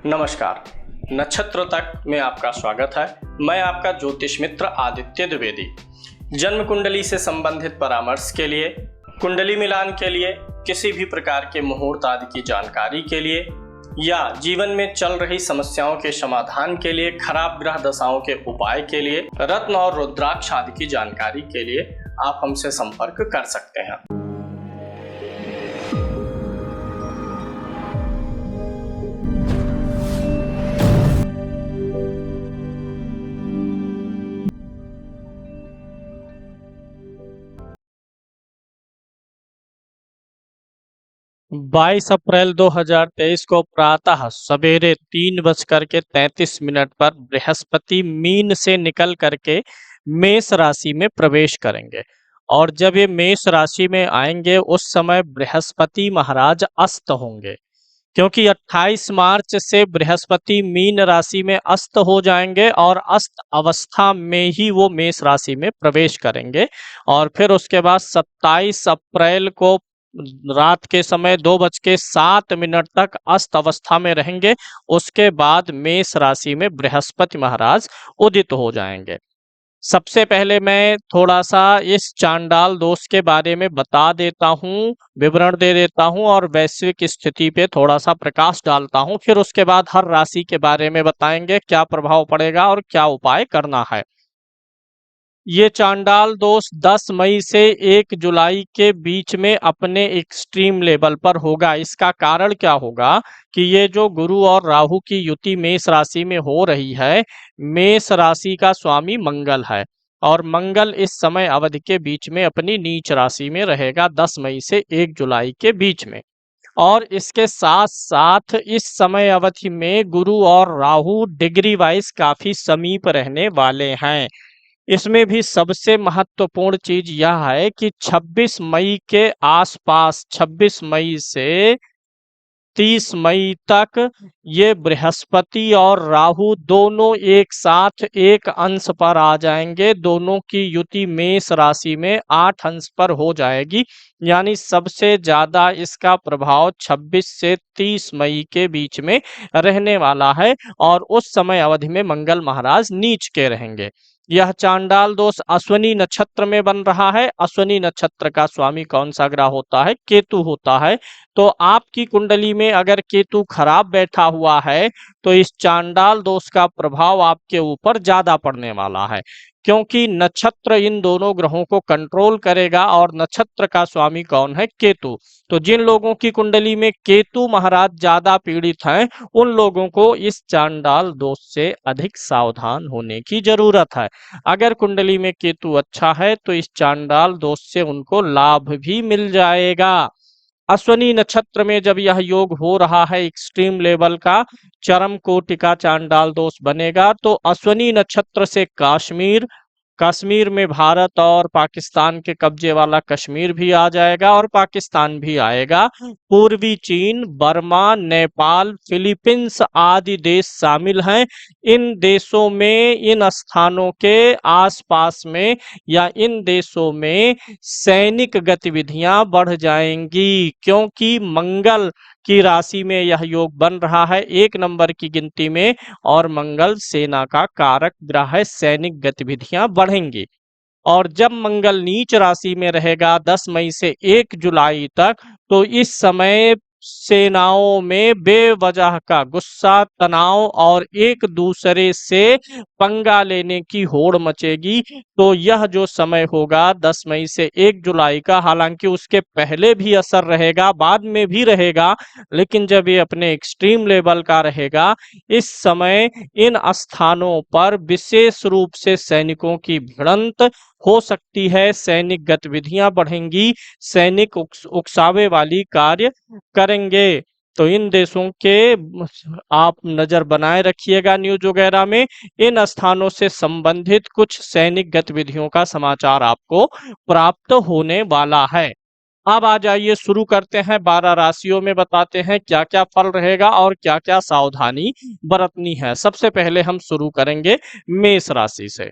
नमस्कार। नक्षत्र तक में आपका स्वागत है। मैं आपका ज्योतिष मित्र आदित्य द्विवेदी। जन्म कुंडली से संबंधित परामर्श के लिए, कुंडली मिलान के लिए, किसी भी प्रकार के मुहूर्त आदि की जानकारी के लिए या जीवन में चल रही समस्याओं के समाधान के लिए, खराब ग्रह दशाओं के उपाय के लिए, रत्न और रुद्राक्ष आदि की जानकारी के लिए आप हमसे संपर्क कर सकते हैं। 22 अप्रैल 2023 को प्रातः सवेरे 3:33 पर बृहस्पति मीन से निकल करके मेष राशि में प्रवेश करेंगे और जब ये मेष राशि में आएंगे उस समय बृहस्पति महाराज अस्त होंगे, क्योंकि 28 मार्च से बृहस्पति मीन राशि में अस्त हो जाएंगे और अस्त अवस्था में ही वो मेष राशि में प्रवेश करेंगे और फिर उसके बाद 27 अप्रैल को रात के समय 2:07 तक अस्त अवस्था में रहेंगे। उसके बाद मेष राशि में बृहस्पति महाराज उदित हो जाएंगे। सबसे पहले मैं थोड़ा सा इस चांडाल दोष के बारे में बता देता हूँ, विवरण दे देता हूँ और वैश्विक स्थिति पे थोड़ा सा प्रकाश डालता हूँ। फिर उसके बाद हर राशि के बारे में बताएंगे क्या प्रभाव पड़ेगा और क्या उपाय करना है। ये चांडाल दोष 10 मई से 1 जुलाई के बीच में अपने एक्सट्रीम लेवल पर होगा। इसका कारण क्या होगा कि ये जो गुरु और राहु की युति मेष राशि में हो रही है, मेष राशि का स्वामी मंगल है और मंगल इस समय अवधि के बीच में अपनी नीच राशि में रहेगा 10 मई से 1 जुलाई के बीच में। और इसके साथ साथ इस समय अवधि में गुरु और राहु डिग्री वाइज काफी समीप रहने वाले हैं। इसमें भी सबसे महत्वपूर्ण चीज यह है कि 26 मई के आसपास, 26 मई से 30 मई तक ये बृहस्पति और राहु दोनों एक साथ एक अंश पर आ जाएंगे। दोनों की युति मेष राशि में 8 अंश पर हो जाएगी, यानी सबसे ज्यादा इसका प्रभाव 26 से 30 मई के बीच में रहने वाला है और उस समय अवधि में मंगल महाराज नीच के रहेंगे। यह चांडाल दोष अश्विनी नक्षत्र में बन रहा है। अश्विनी नक्षत्र का स्वामी कौन सा ग्रह होता है? केतु होता है। तो आपकी कुंडली में अगर केतु खराब बैठा हुआ है तो इस चांडाल दोष का प्रभाव आपके ऊपर ज्यादा पड़ने वाला है, क्योंकि नक्षत्र इन दोनों ग्रहों को कंट्रोल करेगा और नक्षत्र का स्वामी कौन है? केतु। तो जिन लोगों की कुंडली में केतु महाराज ज्यादा पीड़ित हैं, उन लोगों को इस चांडाल दोष से अधिक सावधान होने की जरूरत है। अगर कुंडली में केतु अच्छा है तो इस चांडाल दोष से उनको लाभ भी मिल जाएगा। अश्विनी नक्षत्र में जब यह योग हो रहा है, एक्सट्रीम लेवल का चरम कोटि का चांडाल दोष बनेगा, तो अश्विनी नक्षत्र से कश्मीर में भारत और पाकिस्तान के कब्जे वाला कश्मीर भी आ जाएगा और पाकिस्तान भी आएगा। पूर्वी चीन, बर्मा, नेपाल, फिलीपींस आदि देश शामिल हैं। इन देशों में, इन स्थानों के आसपास में या इन देशों में सैनिक गतिविधियां बढ़ जाएंगी, क्योंकि मंगल की राशि में यह योग बन रहा है 1 नंबर की गिनती में और मंगल सेना का कारक ग्रह है। सैनिक गतिविधियां बढ़ेंगी और जब मंगल नीच राशि में रहेगा 10 मई से 1 जुलाई तक, तो इस समय सेनाओं में बेवजह का गुस्सा, तनाव और एक दूसरे से पंगा लेने की होड़ मचेगी। तो यह जो समय होगा 10 मई से 1 जुलाई का, हालांकि उसके पहले भी असर रहेगा, बाद में भी रहेगा, लेकिन जब ये अपने एक्सट्रीम लेवल का रहेगा, इस समय इन स्थानों पर विशेष रूप से सैनिकों की भिड़ंत हो सकती है। सैनिक गतिविधियां बढ़ेंगी, सैनिक उकसावे वाली कार्य करेंगे। तो इन देशों के आप नजर बनाए रखिएगा न्यूज वगैरह में, इन स्थानों से संबंधित कुछ सैनिक गतिविधियों का समाचार आपको प्राप्त होने वाला है। अब आ जाइए, शुरू करते हैं। 12 राशियों में बताते हैं क्या क्या फल रहेगा और क्या क्या सावधानी बरतनी है। सबसे पहले हम शुरू करेंगे मेष राशि से।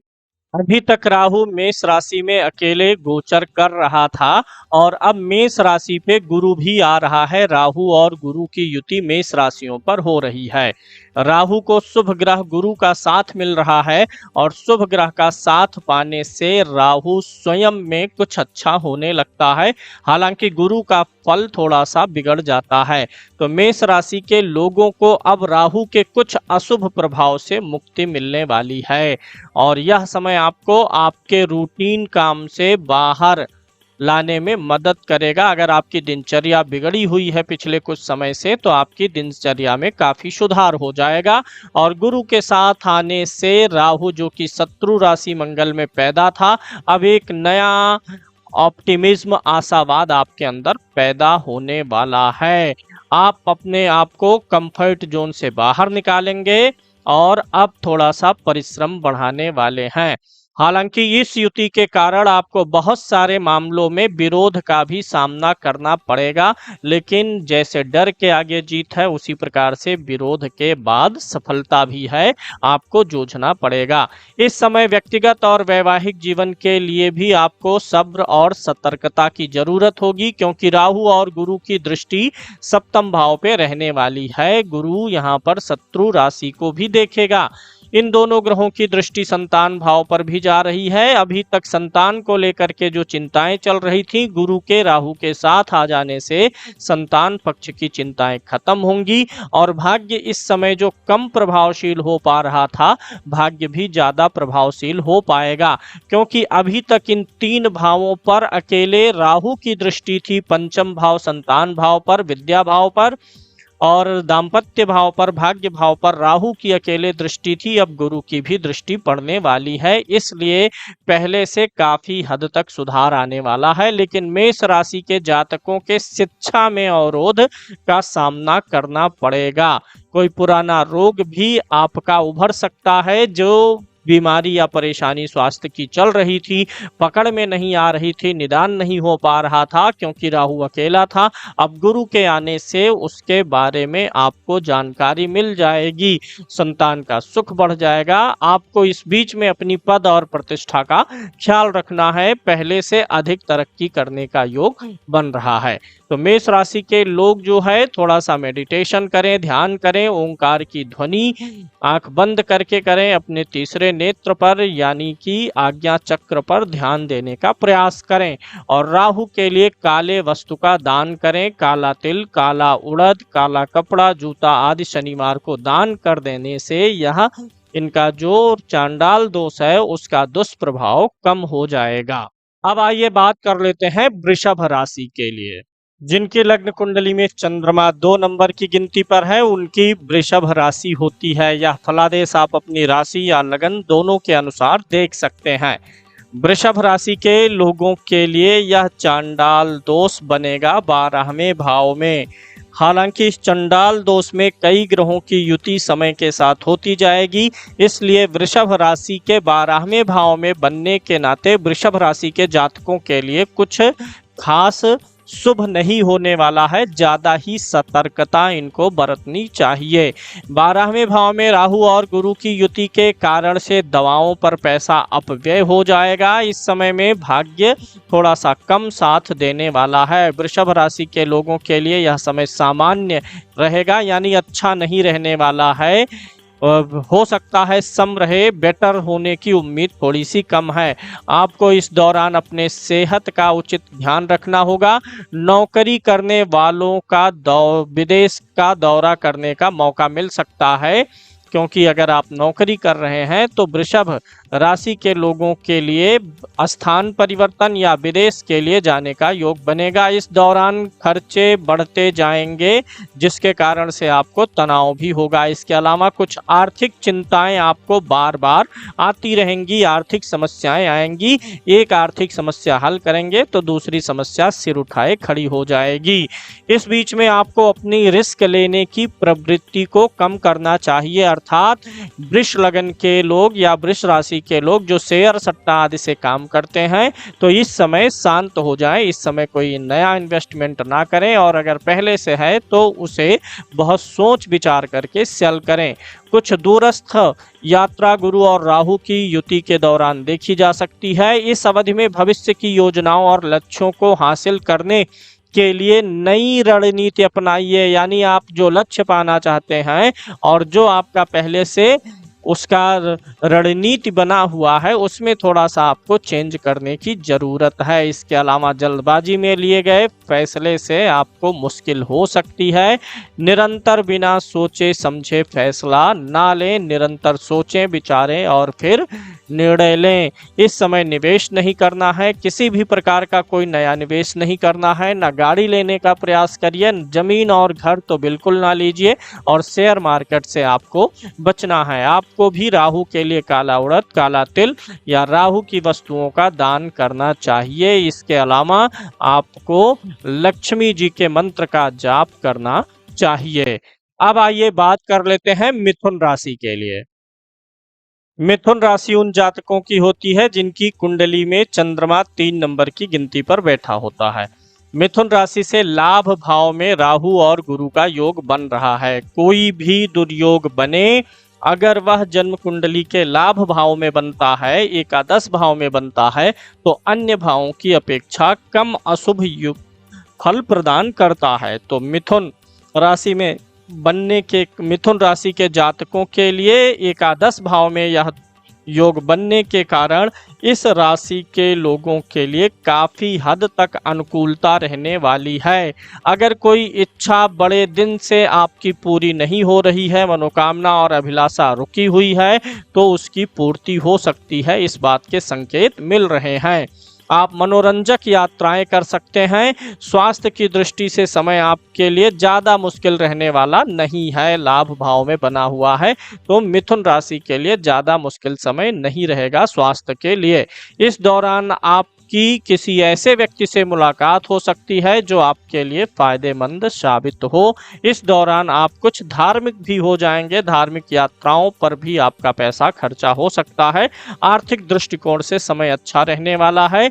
अभी तक राहु मेष राशि में अकेले गोचर कर रहा था और अब मेष राशि पे गुरु भी आ रहा है। राहु और गुरु की युति मेष राशियों पर हो रही है। राहु को शुभ ग्रह गुरु का साथ मिल रहा है और शुभ ग्रह का साथ पाने से राहु स्वयं में कुछ अच्छा होने लगता है। हालांकि गुरु का फल थोड़ा सा बिगड़ जाता है। तो मेष राशि के लोगों को अब राहु के कुछ अशुभ प्रभाव से मुक्ति मिलने वाली है और यह समय आपको आपके रूटीन काम से बाहर लाने में मदद करेगा। अगर आपकी दिनचर्या बिगड़ी हुई है पिछले कुछ समय से तो आपकी दिनचर्या में काफी सुधार हो जाएगा। और गुरु के साथ आने से राहु जो कि शत्रु राशि मंगल में पैदा था, अब एक नया ऑप्टिमिज्म, आशावाद आपके अंदर पैदा होने वाला है। आप अपने आप को कंफर्ट जोन से बाहर निकालेंगे और अब थोड़ा सा परिश्रम बढ़ाने वाले हैं। हालांकि इस युति के कारण आपको बहुत सारे मामलों में विरोध का भी सामना करना पड़ेगा, लेकिन जैसे डर के आगे जीत है उसी प्रकार से विरोध के बाद सफलता भी है, आपको जूझना पड़ेगा। इस समय व्यक्तिगत और वैवाहिक जीवन के लिए भी आपको सब्र और सतर्कता की जरूरत होगी, क्योंकि राहु और गुरु की दृष्टि सप्तम भाव पे रहने वाली है। गुरु यहाँ पर शत्रु राशि को भी देखेगा। इन दोनों ग्रहों की दृष्टि संतान भाव पर भी जा रही है। अभी तक संतान को लेकर के जो चिंताएं चल रही थी, गुरु के राहु के साथ आ जाने से संतान पक्ष की चिंताएं खत्म होंगी और भाग्य इस समय जो कम प्रभावशील हो पा रहा था, भाग्य भी ज्यादा प्रभावशील हो पाएगा, क्योंकि अभी तक इन 3 भावों पर अकेले राहु की दृष्टि थी। पंचम भाव संतान भाव पर, विद्या भाव पर और दाम्पत्य भाव पर, भाग्य भाव पर राहु की अकेले दृष्टि थी। अब गुरु की भी दृष्टि पड़ने वाली है, इसलिए पहले से काफी हद तक सुधार आने वाला है। लेकिन मेष राशि के जातकों के शिक्षा में अवरोध का सामना करना पड़ेगा। कोई पुराना रोग भी आपका उभर सकता है। जो बीमारी या परेशानी स्वास्थ्य की चल रही थी, पकड़ में नहीं आ रही थी, निदान नहीं हो पा रहा था क्योंकि राहु अकेला था, अब गुरु के आने से उसके बारे में आपको जानकारी मिल जाएगी। संतान का सुख बढ़ जाएगा। आपको इस बीच में अपनी पद और प्रतिष्ठा का ख्याल रखना है। पहले से अधिक तरक्की करने का योग बन रहा है। तो मेष राशि के लोग जो है थोड़ा सा मेडिटेशन करें, ध्यान करें, ओंकार की ध्वनि आंख बंद करके करें, अपने तीसरे नेत्र पर यानी कि आज्ञा चक्र पर ध्यान देने का प्रयास करें और राहु के लिए काले वस्तु का दान करें। काला तिल, काला उड़द, काला कपड़ा, जूता आदि शनिवार को दान कर देने से यह इनका जो चांडाल दोष है उसका दुष्प्रभाव कम हो जाएगा। अब आइए बात कर लेते हैं वृषभ राशि के लिए। जिनकी लग्न कुंडली में चंद्रमा 2 नंबर की गिनती पर है, उनकी वृषभ राशि होती है। यह फलादेश आप अपनी राशि या लगन दोनों के अनुसार देख सकते हैं। वृषभ राशि के लोगों के लिए यह चांडाल दोष बनेगा 12वें भाव में। हालांकि इस चंडाल दोष में कई ग्रहों की युति समय के साथ होती जाएगी, इसलिए वृषभ राशि के 12वें भाव में बनने के नाते वृषभ राशि के जातकों के लिए कुछ खास शुभ नहीं होने वाला है। ज्यादा ही सतर्कता इनको बरतनी चाहिए। 12वें भाव में राहु और गुरु की युति के कारण से दवाओं पर पैसा अपव्यय हो जाएगा। इस समय में भाग्य थोड़ा सा कम साथ देने वाला है। वृषभ राशि के लोगों के लिए यह समय सामान्य रहेगा, यानी अच्छा नहीं रहने वाला है। हो सकता है सम रहे, बेटर होने की उम्मीद थोड़ी सी कम है। आपको इस दौरान अपने सेहत का उचित ध्यान रखना होगा। नौकरी करने वालों का विदेश का दौरा करने का मौका मिल सकता है, क्योंकि अगर आप नौकरी कर रहे हैं तो वृषभ राशि के लोगों के लिए स्थान परिवर्तन या विदेश के लिए जाने का योग बनेगा। इस दौरान खर्चे बढ़ते जाएंगे, जिसके कारण से आपको तनाव भी होगा। इसके अलावा कुछ आर्थिक चिंताएं आपको बार बार आती रहेंगी, आर्थिक समस्याएं आएंगी। एक आर्थिक समस्या हल करेंगे तो दूसरी समस्या सिर उठाए खड़ी हो जाएगी। इस बीच में आपको अपनी रिस्क लेने की प्रवृत्ति को कम करना चाहिए, अर्थात वृष लगन के लोग या वृष राशि के लोग जो शेयर सट्टा आदि से काम करते हैं, तो इस समय शांत हो जाएं। इस समय कोई नया इन्वेस्टमेंट ना करें और अगर पहले से है तो उसे बहुत सोच विचार करके सेल करें। कुछ दूरस्थ यात्रा गुरु और राहु की युति के दौरान देखी जा सकती है। इस अवधि में भविष्य की योजनाओं और लक्ष्यों को हासिल करने के लिए नई रणनीति अपनाइए। यानी आप जो लक्ष्य पाना चाहते हैं और जो आपका पहले से उसका रणनीति बना हुआ है, उसमें थोड़ा सा आपको चेंज करने की ज़रूरत है। इसके अलावा जल्दबाजी में लिए गए फैसले से आपको मुश्किल हो सकती है। निरंतर बिना सोचे समझे फैसला ना लें, निरंतर सोचें विचारें और फिर निर्णय लें। इस समय निवेश नहीं करना है, किसी भी प्रकार का कोई नया निवेश नहीं करना है, ना गाड़ी लेने का प्रयास करिए, जमीन और घर तो बिल्कुल ना लीजिए, और शेयर मार्केट से आपको बचना है। आपको भी राहु के लिए काला उड़द, काला तिल या राहु की वस्तुओं का दान करना चाहिए। इसके अलावा आपको लक्ष्मी जी के मंत्र का जाप करना चाहिए। अब आइए बात कर लेते हैं मिथुन राशि के लिए। मिथुन राशि उन जातकों की होती है जिनकी कुंडली में चंद्रमा 3 नंबर की गिनती पर बैठा होता है। मिथुन राशि से लाभ भाव में राहु और गुरु का योग बन रहा है। कोई भी दुर्योग बने, अगर वह जन्म कुंडली के लाभ भाव में बनता है, एकादश भाव में बनता है, तो अन्य भावों की अपेक्षा कम अशुभ फल प्रदान करता है। तो मिथुन राशि में बनने के मिथुन राशि के जातकों के लिए एकादश भाव में यह योग बनने के कारण इस राशि के लोगों के लिए काफ़ी हद तक अनुकूलता रहने वाली है। अगर कोई इच्छा बड़े दिन से आपकी पूरी नहीं हो रही है, मनोकामना और अभिलाषा रुकी हुई है, तो उसकी पूर्ति हो सकती है। इस बात के संकेत मिल रहे हैं। आप मनोरंजक यात्राएं कर सकते हैं। स्वास्थ्य की दृष्टि से समय आपके लिए ज़्यादा मुश्किल रहने वाला नहीं है। लाभ भाव में बना हुआ है, तो मिथुन राशि के लिए ज़्यादा मुश्किल समय नहीं रहेगा स्वास्थ्य के लिए। इस दौरान आपकी किसी ऐसे व्यक्ति से मुलाकात हो सकती है जो आपके लिए फायदेमंद साबित हो। इस दौरान आप कुछ धार्मिक भी हो जाएंगे। धार्मिक यात्राओं पर भी आपका पैसा खर्चा हो सकता है। आर्थिक दृष्टिकोण से समय अच्छा रहने वाला है।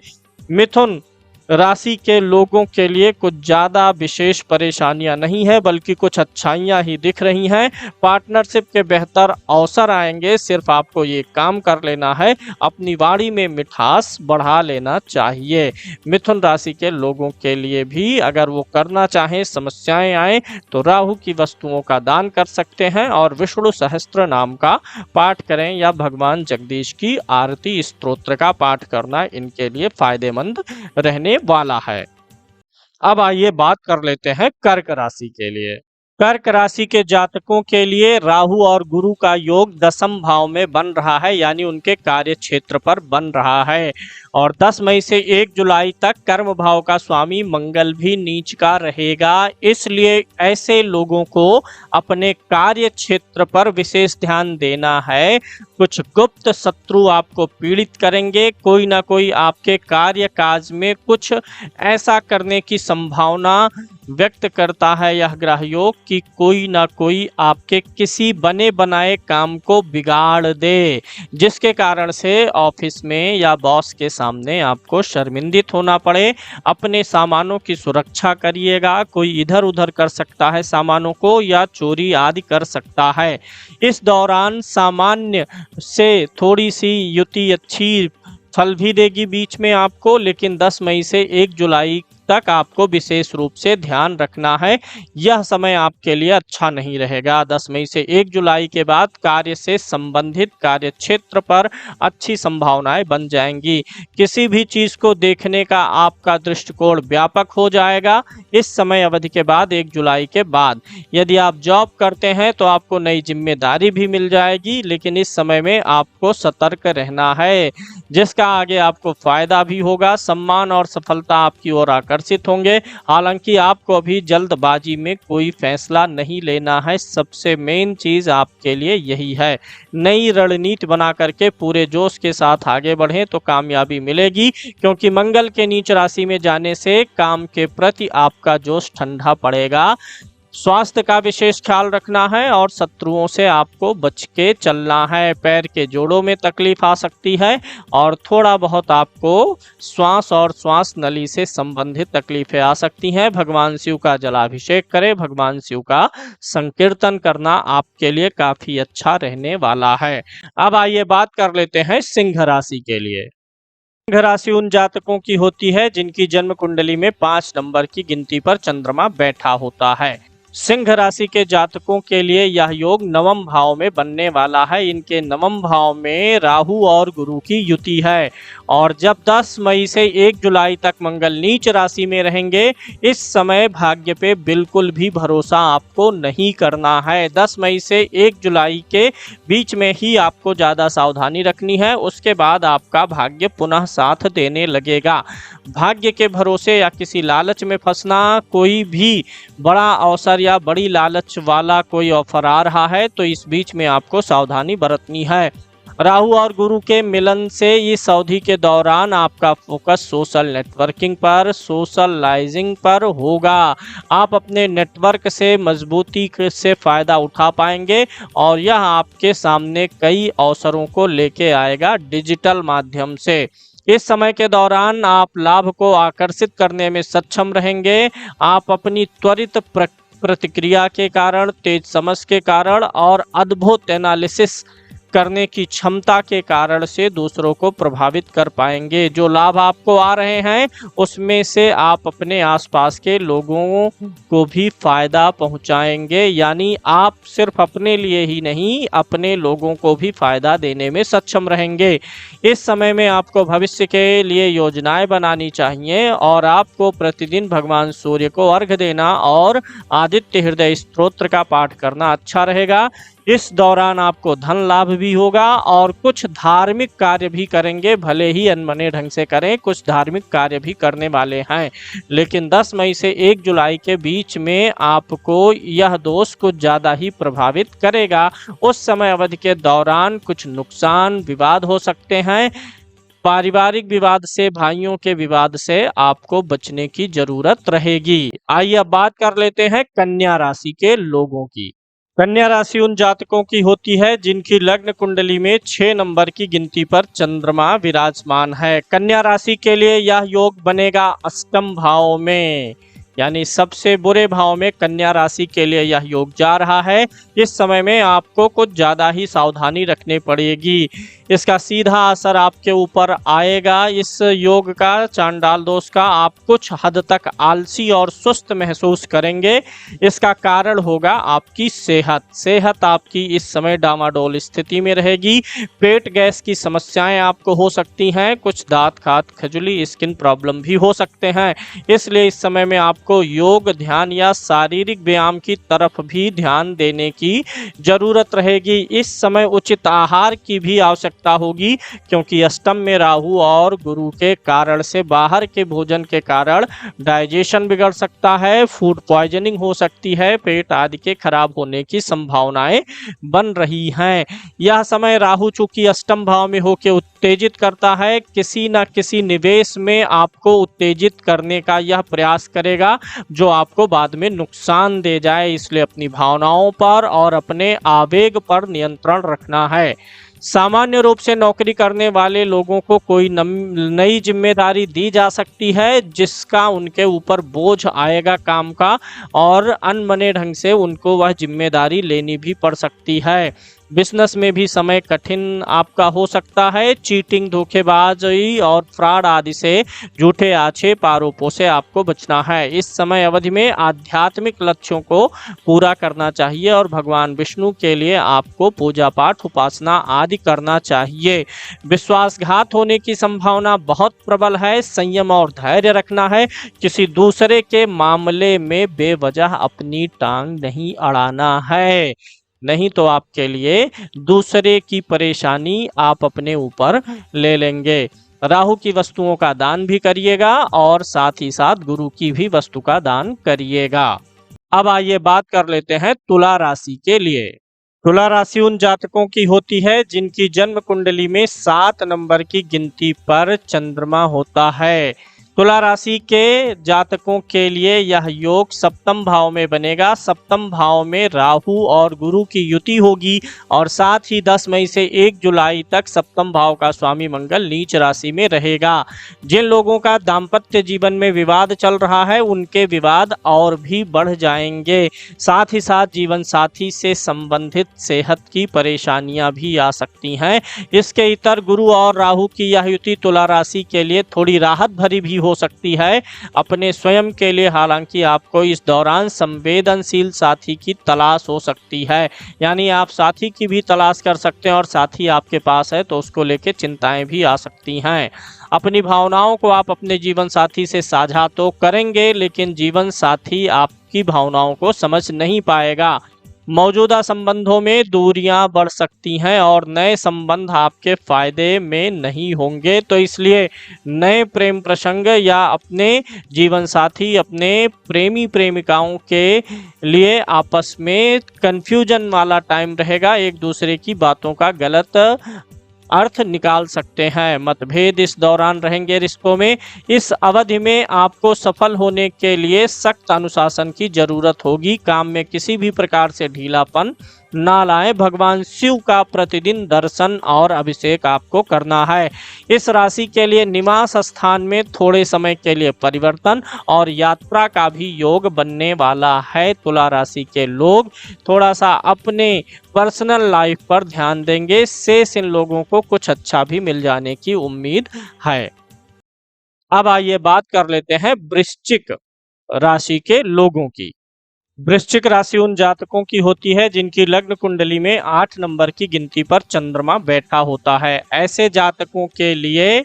मिथुन राशि के लोगों के लिए कुछ ज़्यादा विशेष परेशानियां नहीं है, बल्कि कुछ अच्छाइयां ही दिख रही हैं। पार्टनरशिप के बेहतर अवसर आएंगे। सिर्फ आपको ये काम कर लेना है, अपनी वाणी में मिठास बढ़ा लेना चाहिए। मिथुन राशि के लोगों के लिए भी अगर वो करना चाहें, समस्याएं आए, तो राहु की वस्तुओं का दान कर सकते हैं और विष्णु सहस्त्र नाम का पाठ करें या भगवान जगदीश की आरती स्तोत्र का पाठ करना इनके लिए फायदेमंद रहने वाला है। अब आइए बात कर लेते हैं कर्क राशि के लिए। कर्क राशि के जातकों के लिए राहु और गुरु का योग 10वें भाव में बन रहा है, यानी उनके कार्य क्षेत्र पर बन रहा है। और 10 मई से 1 जुलाई तक कर्म भाव का स्वामी मंगल भी नीच का रहेगा। इसलिए ऐसे लोगों को अपने कार्य क्षेत्र पर विशेष ध्यान देना है। कुछ गुप्त शत्रु आपको पीड़ित करेंगे। कोई ना कोई आपके कार्य काज में कुछ ऐसा करने की संभावना व्यक्त करता है यह ग्रह योग कि कोई ना कोई आपके किसी बने बनाए काम को बिगाड़ दे, जिसके कारण से ऑफिस में या बॉस के सामने आपको शर्मिंदित होना पड़े। अपने सामानों की सुरक्षा करिएगा। कोई इधर उधर कर सकता है सामानों को, या चोरी आदि कर सकता है। इस दौरान सामान्य से थोड़ी सी युति अच्छी फल भी देगी बीच में आपको, लेकिन 10 मई से 1 जुलाई तक आपको विशेष रूप से ध्यान रखना है। यह समय आपके लिए अच्छा नहीं रहेगा। 10 मई से 1 जुलाई के बाद कार्य से संबंधित कार्य क्षेत्र पर अच्छी संभावनाएं बन जाएंगी। किसी भी चीज़ को देखने का आपका दृष्टिकोण व्यापक हो जाएगा इस समय अवधि के बाद, 1 जुलाई के बाद। यदि आप जॉब करते हैं तो आपको नई जिम्मेदारी भी मिल जाएगी, लेकिन इस समय में आपको सतर्क रहना है, जिसका आगे आपको फायदा भी होगा। सम्मान और सफलता आपकी ओर आकर्षित होंगे। हालांकि आपको अभी जल्दबाजी में कोई फैसला नहीं लेना है। सबसे मेन चीज आपके लिए यही है। नई रणनीति बना करके पूरे जोश के साथ आगे बढ़ें तो कामयाबी मिलेगी, क्योंकि मंगल के नीच राशि में जाने से काम के प्रति आपका जोश ठंडा पड़ेगा। स्वास्थ्य का विशेष ख्याल रखना है और शत्रुओं से आपको बच के चलना है। पैर के जोड़ों में तकलीफ आ सकती है और थोड़ा बहुत आपको श्वास और श्वास नली से संबंधित तकलीफें आ सकती हैं। भगवान शिव का जलाभिषेक करें। भगवान शिव का संकीर्तन करना आपके लिए काफी अच्छा रहने वाला है। अब आइए बात कर लेते हैं सिंह राशि के लिए। सिंह राशि उन जातकों की होती है जिनकी जन्म कुंडली में 5 नंबर की गिनती पर चंद्रमा बैठा होता है। सिंह राशि के जातकों के लिए यह योग नवम भाव में बनने वाला है। इनके नवम भाव में राहु और गुरु की युति है और जब 10 मई से 1 जुलाई तक मंगल नीच राशि में रहेंगे, इस समय भाग्य पे बिल्कुल भी भरोसा आपको नहीं करना है। 10 मई से 1 जुलाई के बीच में ही आपको ज़्यादा सावधानी रखनी है, उसके बाद आपका भाग्य पुनः साथ देने लगेगा। भाग्य के भरोसे या किसी लालच में फंसना, कोई भी बड़ा अवसर या बड़ी लालच वाला कोई ऑफर आ रहा है तो इस बीच में आपको सावधानी बरतनी है। राहु और गुरु के मिलन से इस अवधि के दौरान आपका फोकस सोशल नेटवर्किंग पर, सोशलाइजिंग पर होगा। आप अपने नेटवर्क से मजबूती से फ़ायदा उठा पाएंगे और यह आपके सामने कई अवसरों को लेके आएगा डिजिटल माध्यम से। इस समय के दौरान आप लाभ को आकर्षित करने में सक्षम रहेंगे। आप अपनी त्वरित प्रतिक्रिया के कारण, तेज समझ के कारण और अद्भुत एनालिसिस करने की क्षमता के कारण से दूसरों को प्रभावित कर पाएंगे। जो लाभ आपको आ रहे हैं उसमें से आप अपने आसपास के लोगों को भी फायदा पहुंचाएंगे, यानी आप सिर्फ अपने लिए ही नहीं, अपने लोगों को भी फायदा देने में सक्षम रहेंगे। इस समय में आपको भविष्य के लिए योजनाएं बनानी चाहिए और आपको प्रतिदिन भगवान सूर्य को अर्घ्य देना और आदित्य हृदय स्तोत्र का पाठ करना अच्छा रहेगा। इस दौरान आपको धन लाभ भी होगा और कुछ धार्मिक कार्य भी करेंगे, भले ही अनमने ढंग से करें, कुछ धार्मिक कार्य भी करने वाले हैं। लेकिन 10 मई से 1 जुलाई के बीच में आपको यह दोष कुछ ज़्यादा ही प्रभावित करेगा। उस समय अवधि के दौरान कुछ नुकसान, विवाद हो सकते हैं। पारिवारिक विवाद से, भाइयों के विवाद से आपको बचने की जरूरत रहेगी। आइए अब बात कर लेते हैं कन्या राशि के लोगों की। कन्या राशि उन जातकों की होती है जिनकी लग्न कुंडली में 6 नंबर की गिनती पर चंद्रमा विराजमान है। कन्या राशि के लिए यह योग बनेगा अष्टम भाव में, यानी सबसे बुरे भाव में कन्या राशि के लिए यह योग जा रहा है। इस समय में आपको कुछ ज़्यादा ही सावधानी रखनी पड़ेगी। इसका सीधा असर आपके ऊपर आएगा। इस योग का, चांडाल दोष का, आप कुछ हद तक आलसी और सुस्त महसूस करेंगे। इसका कारण होगा आपकी सेहत आपकी इस समय डामाडोल स्थिति में रहेगी। पेट गैस की समस्याएं आपको हो सकती हैं। कुछ दांत, खात, खजुली, स्किन प्रॉब्लम भी हो सकते हैं। इसलिए इस समय में आपको योग, ध्यान या शारीरिक व्यायाम की तरफ भी ध्यान देने की जरूरत रहेगी। इस समय उचित आहार की भी आवश्यकता होगी, क्योंकि अष्टम में राहु और गुरु के कारण से बाहर के भोजन के कारण डाइजेशन बिगड़ सकता है, फूड पॉइजनिंग हो सकती है, पेट आदि के खराब होने की संभावनाएं बन रही हैं। यह समय राहु चूंकि अष्टम भाव में होकर उत्तेजित करता है, किसी न किसी निवेश में आपको उत्तेजित करने का यह प्रयास करेगा जो आपको बाद में नुकसान दे जाए। इसलिए अपनी भावनाओं पर और अपने आवेग पर नियंत्रण रखना है। सामान्य रूप से नौकरी करने वाले लोगों को कोई नई जिम्मेदारी दी जा सकती है जिसका उनके ऊपर बोझ आएगा काम का, और अनमने ढंग से उनको वह जिम्मेदारी लेनी भी पड़ सकती है। बिजनेस में भी समय कठिन आपका हो सकता है। चीटिंग, धोखेबाजी और फ्रॉड आदि से, झूठे आक्षेप, आरोपों से आपको बचना है। इस समय अवधि में आध्यात्मिक लक्ष्यों को पूरा करना चाहिए और भगवान विष्णु के लिए आपको पूजा पाठ, उपासना आदि करना चाहिए। विश्वासघात होने की संभावना बहुत प्रबल है। संयम और धैर्य रखना है। किसी दूसरे के मामले में बेवजह अपनी टांग नहीं अड़ाना है, नहीं तो आपके लिए दूसरे की परेशानी आप अपने ऊपर ले लेंगे। राहु की वस्तुओं का दान भी करिएगा और साथ ही साथ गुरु की भी वस्तु का दान करिएगा। अब आइए बात कर लेते हैं तुला राशि के लिए। तुला राशि उन जातकों की होती है जिनकी जन्म कुंडली में 7 नंबर की गिनती पर चंद्रमा होता है। तुला राशि के जातकों के लिए यह योग सप्तम भाव में बनेगा। सप्तम भाव में राहु और गुरु की युति होगी और साथ ही 10 मई से 1 जुलाई तक सप्तम भाव का स्वामी मंगल नीच राशि में रहेगा। जिन लोगों का दाम्पत्य जीवन में विवाद चल रहा है उनके विवाद और भी बढ़ जाएंगे। साथ ही साथ जीवन साथी से संबंधित सेहत की परेशानियां भी आ सकती हैं। इसके इतर गुरु और राहु की यह युति तुला राशि के लिए थोड़ी राहत भरी भी हो सकती है अपने स्वयं के लिए। हालांकि आपको इस दौरान संवेदनशील साथी की तलाश हो सकती है, यानी आप साथी की भी तलाश कर सकते हैं और साथी आपके पास है तो उसको लेके चिंताएं भी आ सकती हैं। अपनी भावनाओं को आप अपने जीवन साथी से साझा तो करेंगे, लेकिन जीवन साथी आपकी भावनाओं को समझ नहीं पाएगा। मौजूदा संबंधों में दूरियां बढ़ सकती हैं और नए संबंध आपके फायदे में नहीं होंगे। तो इसलिए नए प्रेम प्रसंग या अपने जीवन साथी, अपने प्रेमी प्रेमिकाओं के लिए आपस में कंफ्यूजन वाला टाइम रहेगा। एक दूसरे की बातों का गलत अर्थ निकाल सकते हैं। मतभेद इस दौरान रहेंगे रिश्तों में। इस अवधि में आपको सफल होने के लिए सख्त अनुशासन की जरूरत होगी। काम में किसी भी प्रकार से ढीलापन ना लाएं। भगवान शिव का प्रतिदिन दर्शन और अभिषेक आपको करना है। इस राशि के लिए निवास स्थान में थोड़े समय के लिए परिवर्तन और यात्रा का भी योग बनने वाला है। तुला राशि के लोग थोड़ा सा अपने पर्सनल लाइफ पर ध्यान देंगे। शेष इन लोगों को कुछ अच्छा भी मिल जाने की उम्मीद है। अब आइए बात कर लेते हैं वृश्चिक राशि के लोगों की। वृश्चिक राशि उन जातकों की होती है जिनकी लग्न कुंडली में 8 नंबर की गिनती पर चंद्रमा बैठा होता है। ऐसे जातकों के लिए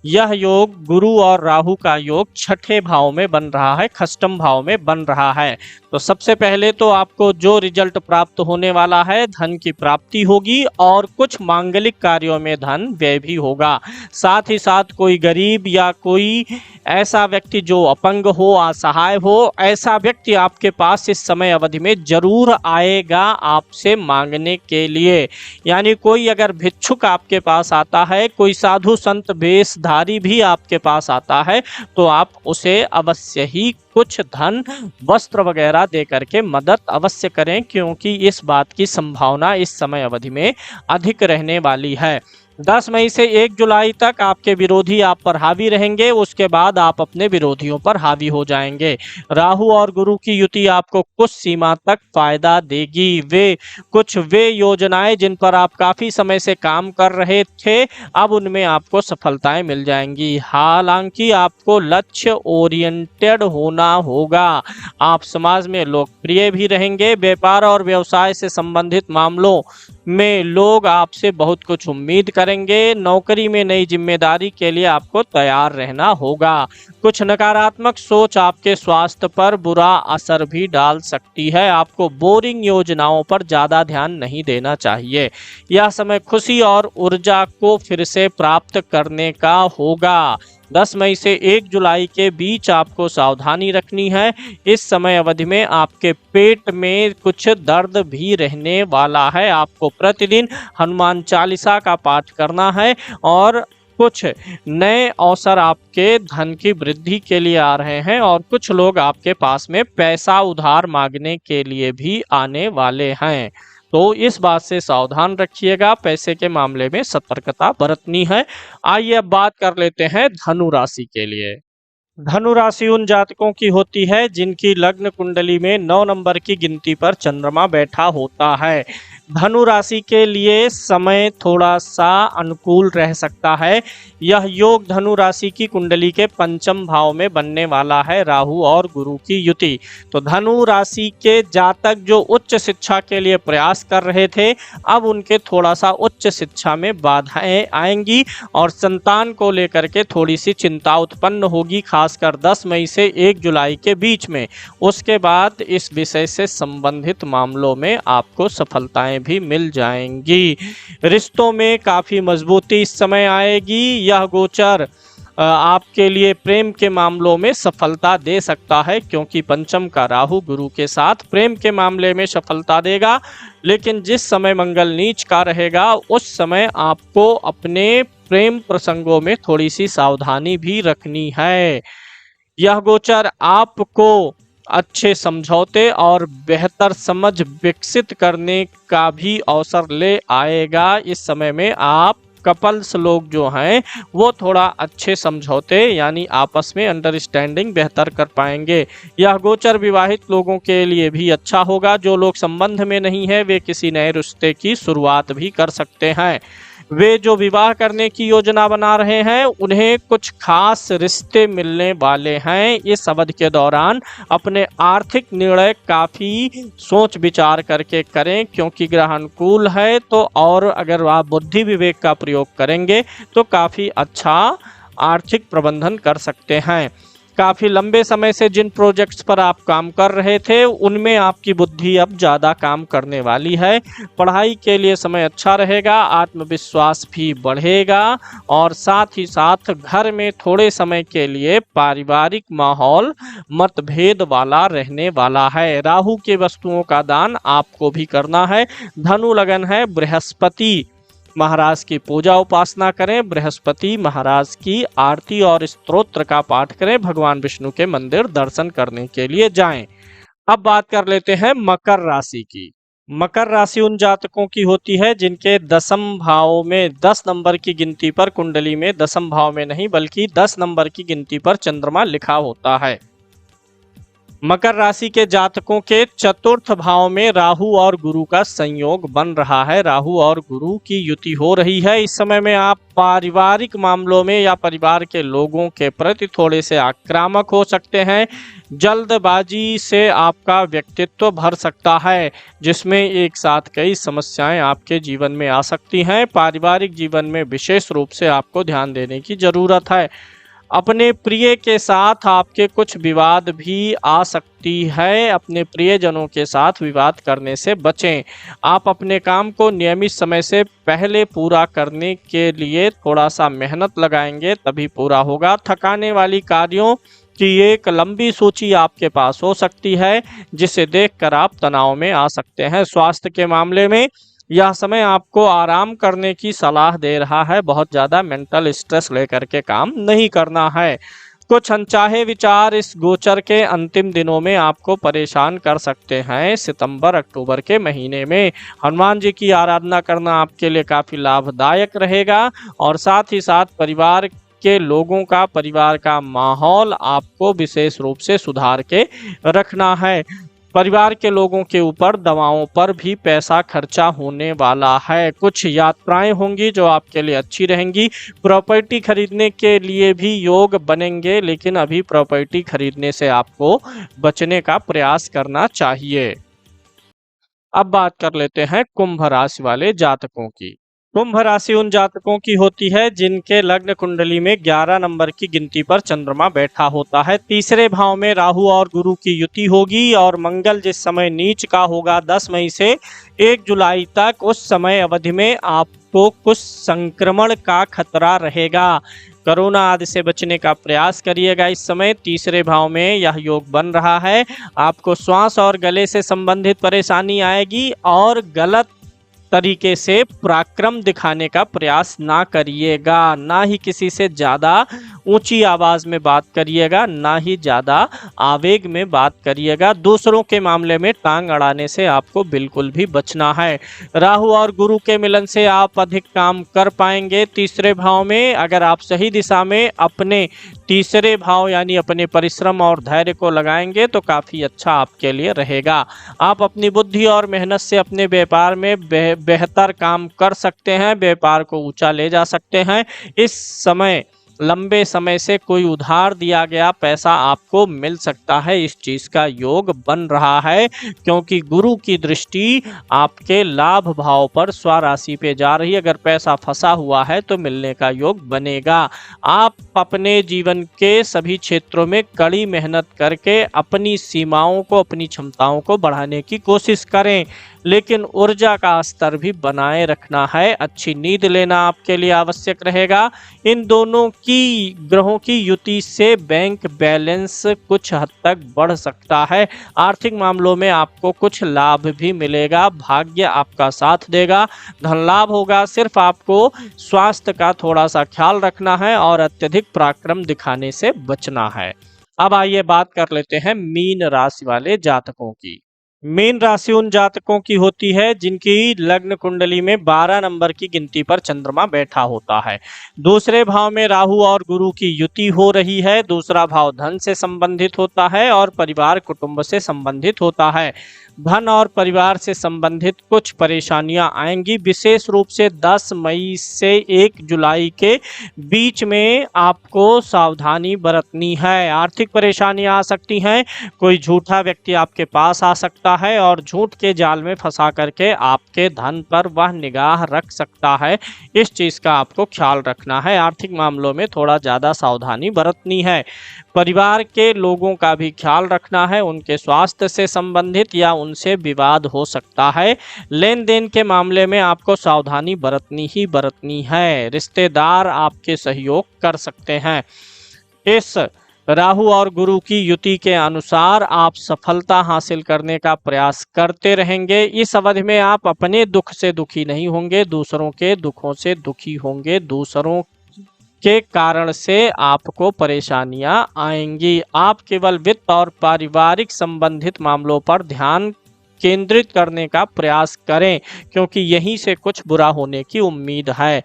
यह योग गुरु और राहु का योग छठे भाव में बन रहा है, खष्टम भाव में बन रहा है। तो सबसे पहले तो आपको जो रिजल्ट प्राप्त होने वाला है, धन की प्राप्ति होगी और कुछ मांगलिक कार्यों में धन व्यय भी होगा। साथ ही साथ कोई गरीब या कोई ऐसा व्यक्ति जो अपंग हो, असहाय हो, ऐसा व्यक्ति आपके पास इस समय अवधि में जरूर आएगा आपसे मांगने के लिए। यानी कोई अगर भिक्षुक आपके पास आता है, कोई साधु संत वेशधारी भी आपके पास आता है, तो आप उसे अवश्य ही कुछ धन, वस्त्र वगैरह दे करके मदद अवश्य करें, क्योंकि इस बात की संभावना इस समय अवधि में अधिक रहने वाली है। 10 मई से 1 जुलाई तक आपके विरोधी आप पर हावी रहेंगे, उसके बाद आप अपने विरोधियों पर हावी हो जाएंगे। राहु और गुरु की युति आपको कुछ सीमा तक फायदा देगी। वे योजनाएं जिन पर आप काफी समय से काम कर रहे थे, अब उनमें आपको सफलताएं मिल जाएंगी। हालांकि आपको लक्ष्य ओरिएंटेड होना होगा। आप समाज में लोकप्रिय भी रहेंगे। व्यापार और व्यवसाय से संबंधित मामलों में लोग आपसे बहुत कुछ उम्मीद करेंगे। नौकरी में नई जिम्मेदारी के लिए आपको तैयार रहना होगा। कुछ नकारात्मक सोच आपके स्वास्थ्य पर बुरा असर भी डाल सकती है। आपको बोरिंग योजनाओं पर ज्यादा ध्यान नहीं देना चाहिए। यह समय खुशी और ऊर्जा को फिर से प्राप्त करने का होगा। 10 मई से 1 जुलाई के बीच आपको सावधानी रखनी है। इस समय अवधि में आपके पेट में कुछ दर्द भी रहने वाला है। आपको प्रतिदिन हनुमान चालीसा का पाठ करना है और कुछ नए अवसर आपके धन की वृद्धि के लिए आ रहे हैं और कुछ लोग आपके पास में पैसा उधार मांगने के लिए भी आने वाले हैं। तो इस बात से सावधान रखिएगा, पैसे के मामले में सतर्कता बरतनी है। आइए अब बात कर लेते हैं धनु राशि के लिए। धनु राशि उन जातकों की होती है जिनकी लग्न कुंडली में 9 नंबर की गिनती पर चंद्रमा बैठा होता है। धनु राशि के लिए समय थोड़ा सा अनुकूल रह सकता है। यह योग धनु राशि की कुंडली के पंचम भाव में बनने वाला है, राहु और गुरु की युति। तो धनु राशि के जातक जो उच्च शिक्षा के लिए प्रयास कर रहे थे, अब उनके थोड़ा सा उच्च शिक्षा में बाधाएं आएंगी और संतान को लेकर के थोड़ी सी चिंता उत्पन्न होगी, खासकर 10 मई से 1 जुलाई के बीच में। उसके बाद इस विषय से संबंधित मामलों में आपको सफलताएं भी मिल जाएंगी। रिश्तों में काफी मजबूती इस समय आएगी। यह गोचर आपके लिए प्रेम के मामलों में सफलता दे सकता है, क्योंकि पंचम का राहु गुरु के साथ प्रेम के मामले में सफलता देगा। लेकिन जिस समय मंगल नीच का रहेगा, उस समय आपको अपने प्रेम प्रसंगों में थोड़ी सी सावधानी भी रखनी है। यह गोचर आपको अच्छे समझौते और बेहतर समझ विकसित करने का भी अवसर ले आएगा। इस समय में आप कपल्स लोग जो हैं वो थोड़ा अच्छे समझौते यानी आपस में अंडरस्टैंडिंग बेहतर कर पाएंगे। यह गोचर विवाहित लोगों के लिए भी अच्छा होगा। जो लोग संबंध में नहीं है वे किसी नए रिश्ते की शुरुआत भी कर सकते हैं। वे जो विवाह करने की योजना बना रहे हैं उन्हें कुछ खास रिश्ते मिलने वाले हैं। इस अवधि के दौरान अपने आर्थिक निर्णय काफ़ी सोच विचार करके करें, क्योंकि ग्रह अनुकूल है तो और अगर आप बुद्धि विवेक का प्रयोग करेंगे तो काफ़ी अच्छा आर्थिक प्रबंधन कर सकते हैं। काफ़ी लंबे समय से जिन प्रोजेक्ट्स पर आप काम कर रहे थे उनमें आपकी बुद्धि अब ज़्यादा काम करने वाली है। पढ़ाई के लिए समय अच्छा रहेगा, आत्मविश्वास भी बढ़ेगा और साथ ही साथ घर में थोड़े समय के लिए पारिवारिक माहौल मतभेद वाला रहने वाला है। राहु के वस्तुओं का दान आपको भी करना है। धनु लगन है, बृहस्पति महाराज की पूजा उपासना करें, बृहस्पति महाराज की आरती और स्तोत्र का पाठ करें, भगवान विष्णु के मंदिर दर्शन करने के लिए जाएं। अब बात कर लेते हैं मकर राशि की। मकर राशि उन जातकों की होती है जिनके दसम भाव में 10 नंबर की गिनती पर, कुंडली में दसम भाव में नहीं बल्कि 10 नंबर की गिनती पर चंद्रमा लिखा होता है। मकर राशि के जातकों के चतुर्थ भाव में राहु और गुरु का संयोग बन रहा है। राहु और गुरु की युति हो रही है। इस समय में आप पारिवारिक मामलों में या परिवार के लोगों के प्रति थोड़े से आक्रामक हो सकते हैं। जल्दबाजी से आपका व्यक्तित्व भर सकता है, जिसमें एक साथ कई समस्याएं आपके जीवन में आ सकती हैं। पारिवारिक जीवन में विशेष रूप से आपको ध्यान देने की जरूरत है। अपने प्रिय के साथ आपके कुछ विवाद भी आ सकती है। अपने प्रियजनों के साथ विवाद करने से बचें। आप अपने काम को नियमित समय से पहले पूरा करने के लिए थोड़ा सा मेहनत लगाएंगे तभी पूरा होगा। थकाने वाली कार्यों की एक लंबी सूची आपके पास हो सकती है, जिसे देखकर आप तनाव में आ सकते हैं। स्वास्थ्य के मामले में यह समय आपको आराम करने की सलाह दे रहा है। बहुत ज़्यादा मेंटल स्ट्रेस लेकर के काम नहीं करना है। कुछ अनचाहे विचार इस गोचर के अंतिम दिनों में आपको परेशान कर सकते हैं। सितंबर अक्टूबर के महीने में हनुमान जी की आराधना करना आपके लिए काफ़ी लाभदायक रहेगा और साथ ही साथ परिवार के लोगों का, परिवार का माहौल आपको विशेष रूप से सुधार के रखना है। परिवार के लोगों के ऊपर दवाओं पर भी पैसा खर्चा होने वाला है। कुछ यात्राएं होंगी जो आपके लिए अच्छी रहेंगी। प्रॉपर्टी खरीदने के लिए भी योग बनेंगे, लेकिन अभी प्रॉपर्टी खरीदने से आपको बचने का प्रयास करना चाहिए। अब बात कर लेते हैं कुंभ राशि वाले जातकों की। कुंभ राशि उन जातकों की होती है जिनके लग्न कुंडली में 11 नंबर की गिनती पर चंद्रमा बैठा होता है। तीसरे भाव में राहु और गुरु की युति होगी और मंगल जिस समय नीच का होगा 10 मई से 1 जुलाई तक, उस समय अवधि में आपको कुछ संक्रमण का खतरा रहेगा। कोरोना आदि से बचने का प्रयास करिएगा। इस समय तीसरे भाव में यह योग बन रहा है। आपको श्वास और गले से संबंधित परेशानी आएगी और गलत तरीके से पराक्रम दिखाने का प्रयास ना करिएगा। ना ही किसी से ज़्यादा ऊंची आवाज़ में बात करिएगा, ना ही ज़्यादा आवेग में बात करिएगा। दूसरों के मामले में टांग अड़ाने से आपको बिल्कुल भी बचना है। राहु और गुरु के मिलन से आप अधिक काम कर पाएंगे। तीसरे भाव में अगर आप सही दिशा में अपने तीसरे भाव यानी अपने परिश्रम और धैर्य को लगाएंगे तो काफ़ी अच्छा आपके लिए रहेगा। आप अपनी बुद्धि और मेहनत से अपने व्यापार में बेहतर काम कर सकते हैं, व्यापार को ऊंचा ले जा सकते हैं। इस समय लंबे समय से कोई उधार दिया गया पैसा आपको मिल सकता है। इस चीज़ का योग बन रहा है क्योंकि गुरु की दृष्टि आपके लाभ भाव पर स्वराशि पे जा रही है। अगर पैसा फंसा हुआ है तो मिलने का योग बनेगा। आप अपने जीवन के सभी क्षेत्रों में कड़ी मेहनत करके अपनी सीमाओं को, अपनी क्षमताओं को बढ़ाने की कोशिश करें। लेकिन ऊर्जा का स्तर भी बनाए रखना है। अच्छी नींद लेना आपके लिए आवश्यक रहेगा। इन दोनों की ग्रहों की युति से बैंक बैलेंस कुछ हद तक बढ़ सकता है। आर्थिक मामलों में आपको कुछ लाभ भी मिलेगा। भाग्य आपका साथ देगा, धन लाभ होगा। सिर्फ आपको स्वास्थ्य का थोड़ा सा ख्याल रखना है और अत्यधिक पराक्रम दिखाने से बचना है। अब आइए बात कर लेते हैं मीन राशि वाले जातकों की। मीन राशि उन जातकों की होती है जिनकी लग्न कुंडली में 12 नंबर की गिनती पर चंद्रमा बैठा होता है। दूसरे भाव में राहु और गुरु की युति हो रही है। दूसरा भाव धन से संबंधित होता है और परिवार कुटुंब से संबंधित होता है। धन और परिवार से संबंधित कुछ परेशानियां आएंगी। विशेष रूप से 10 मई से 1 जुलाई के बीच में आपको सावधानी बरतनी है। आर्थिक परेशानियां आ सकती हैं। कोई झूठा व्यक्ति आपके पास आ सकता है और झूठ के जाल में फंसा करके आपके धन पर वह निगाह रख सकता है। इस चीज का आपको ख्याल रखना है। आर्थिक मामलों में थोड़ा ज्यादा सावधानी बरतनी है। परिवार के लोगों का भी ख्याल रखना है। उनके स्वास्थ्य से संबंधित या उनसे विवाद हो सकता है। लेन देन के मामले में आपको सावधानी बरतनी ही बरतनी है। रिश्तेदार आपके सहयोग कर सकते हैं। इस राहु और गुरु की युति के अनुसार आप सफलता हासिल करने का प्रयास करते रहेंगे। इस अवधि में आप अपने दुख से दुखी नहीं होंगे, दूसरों के दुखों से दुखी होंगे। दूसरों के कारण से आपको परेशानियां आएंगी। आप केवल वित्त और पारिवारिक संबंधित मामलों पर ध्यान केंद्रित करने का प्रयास करें, क्योंकि यहीं से कुछ बुरा होने की उम्मीद है।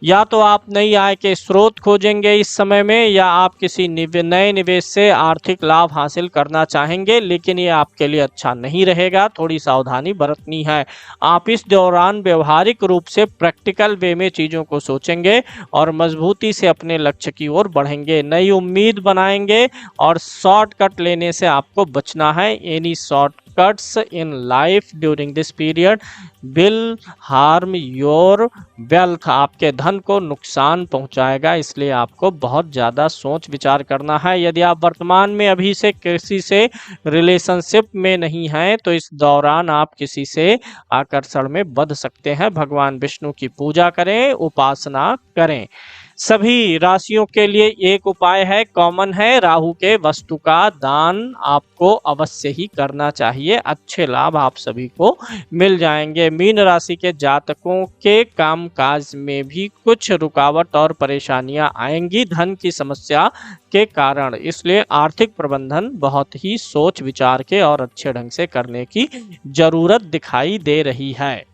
या तो आप नई आय के स्रोत खोजेंगे इस समय में, या आप किसी नए निवेश से आर्थिक लाभ हासिल करना चाहेंगे, लेकिन ये आपके लिए अच्छा नहीं रहेगा। थोड़ी सावधानी बरतनी है। आप इस दौरान व्यवहारिक रूप से प्रैक्टिकल वे में चीज़ों को सोचेंगे और मजबूती से अपने लक्ष्य की ओर बढ़ेंगे। नई उम्मीद बनाएंगे और शॉर्टकट लेने से आपको बचना है। Any shortcuts in life during this period will harm your wealth. आपके धन को नुकसान पहुंचाएगा, इसलिए आपको बहुत ज़्यादा सोच विचार करना है। यदि आप वर्तमान में अभी से किसी से रिलेशनशिप में नहीं हैं, तो इस दौरान आप किसी से आकर्षण में बंध सकते हैं। भगवान विष्णु की पूजा करें, उपासना करें। सभी राशियों के लिए एक उपाय है, कॉमन है। राहु के वस्तु का दान आपको अवश्य ही करना चाहिए। अच्छे लाभ आप सभी को मिल जाएंगे। मीन राशि के जातकों के कामकाज में भी कुछ रुकावट और परेशानियां आएंगी धन की समस्या के कारण, इसलिए आर्थिक प्रबंधन बहुत ही सोच विचार के और अच्छे ढंग से करने की जरूरत दिखाई दे रही है।